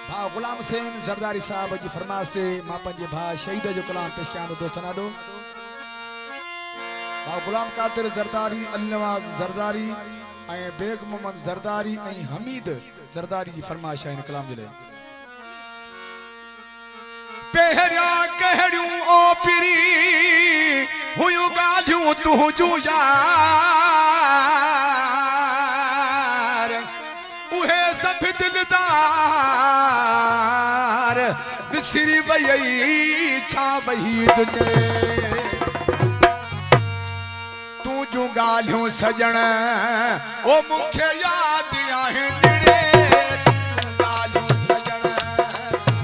भा गुलाम हुसैन जरदारी साहब जी फरमाइश से मां पंजे भा शहीद जो कलाम पेश कयां दोस्तन आडो भा गुलाम कादिर जरदारी अली नवाज जरदारी ऐं बेग मोहम्मद जरदारी ऐं हमीद जरदारी जी फरमाइश है इन कलाम जे पहरिया कहड़ियूं ओ पिरी हुयूं गालियूं तुंहिंजूं यार उहे सभु दिलदार विसरी वई छा वही तुझे तुंहिंजूं ॻाल्हियूं सजण ओ मूंखे यादि आहिनि रे ॻाल्हियूं सजण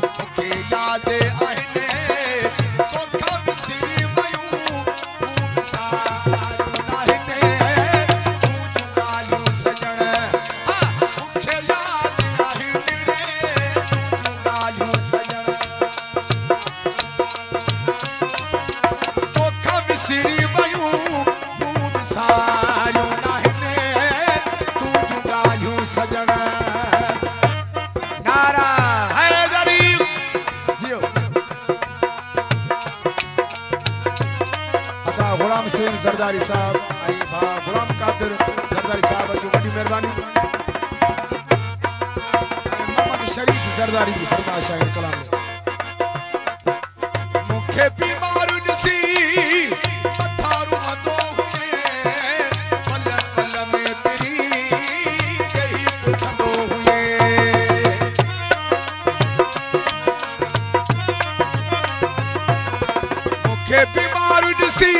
मूंखे यादि आहिनि तोखां विसरी वयूं तूं विसारियूं नाहिनि तुंहिंजूं ॻाल्हियूं सजण मूंखे यादि आहिनि रे तुंहिंजूं ॻाल्हियूं सजण तोखां विसरी वयूं सारियूं नाहिनि तुंहिंजूं ॻाल्हियूं सजण नारा हैदरी जियो अदा गुलाम हुसैन जरदारी साहब ऐं भा गुलाम कादिर जरदारी साहब जो वॾी महिरबानी ऐं मोहम्मद शरीफ जरदारी जी फरमाइश आहे कलाम मूंखे बीमार ॾिसी मथा रुअंदो बीमार ॾिसी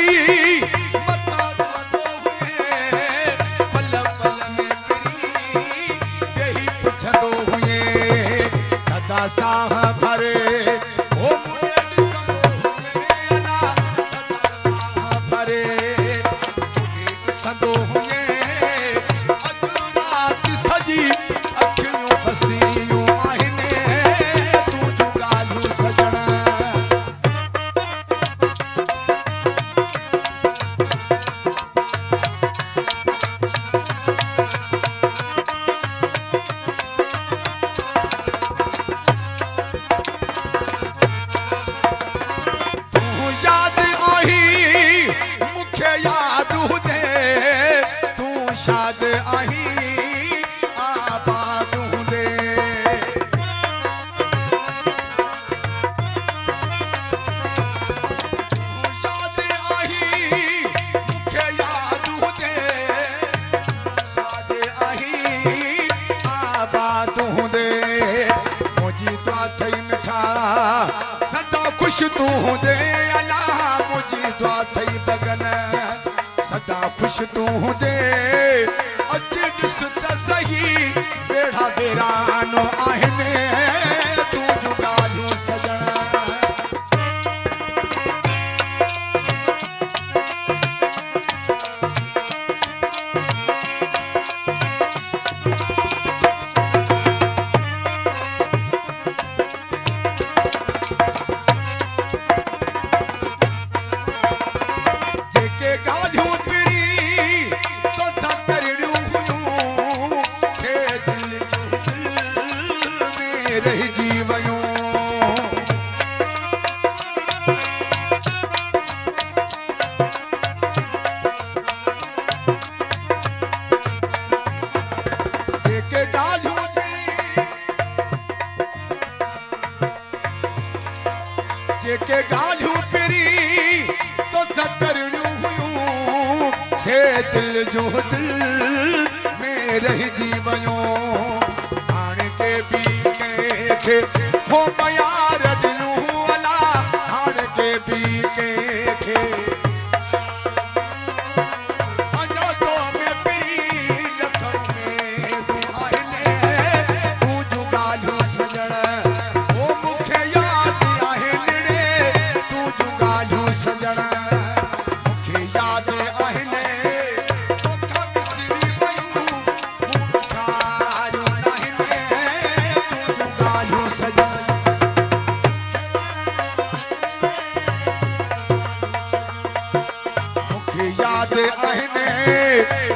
मथा रुअंदो हुए पल पल में पिरी वेही पुछंदो हुए कदा साह भरे ओ मुंहिंजे ॾिसंदो हुए अला कदा साह भरे मुंहिंजे ॾिसंदो हुए अॼु राति सॼी अखियूं फसियूं आहिनि तुंहिंजूं ॻाल्हियूं सजण शाद आही आबाद हूंदे शाद आही मूंखे यादि हुजे शाद आही आबाद हूंदे मुंहिंजी दुआ थई मिठा सदा ख़ुशि तूं हूंदे अला मुंहिंजी दुआ थई बगन सदा ख़ुशि तूं हूंदे अच ॾिस त सही बेड़ा बेरानो आहिनि तुंहिंजूं ॻाल्हियूं सजण जेके ॻाल्हियूं रहिजी वयूं जेके ॻाल्हियूं जेके ॻाल्हियूं पिरी तोसां करणियूं हुयूं से दिल जो दिल में रहिजी वयूं हाणे के बि के हो प्यार दिलूं अला हाणे के बि के अञा तो में पिरी लखन में बि आहिनि तुंहिंजूं ॻाल्हियूं सजण ओ मूंखे यादि आहिनि रे तुंहिंजूं ॻाल्हियूं सजण मूंखे यादि आहिनि तोखां विसरी वयूं तूं विसारियूं नाहिनि तुंहिंजूं ॻाल्हियूं सजण यादि आहिनि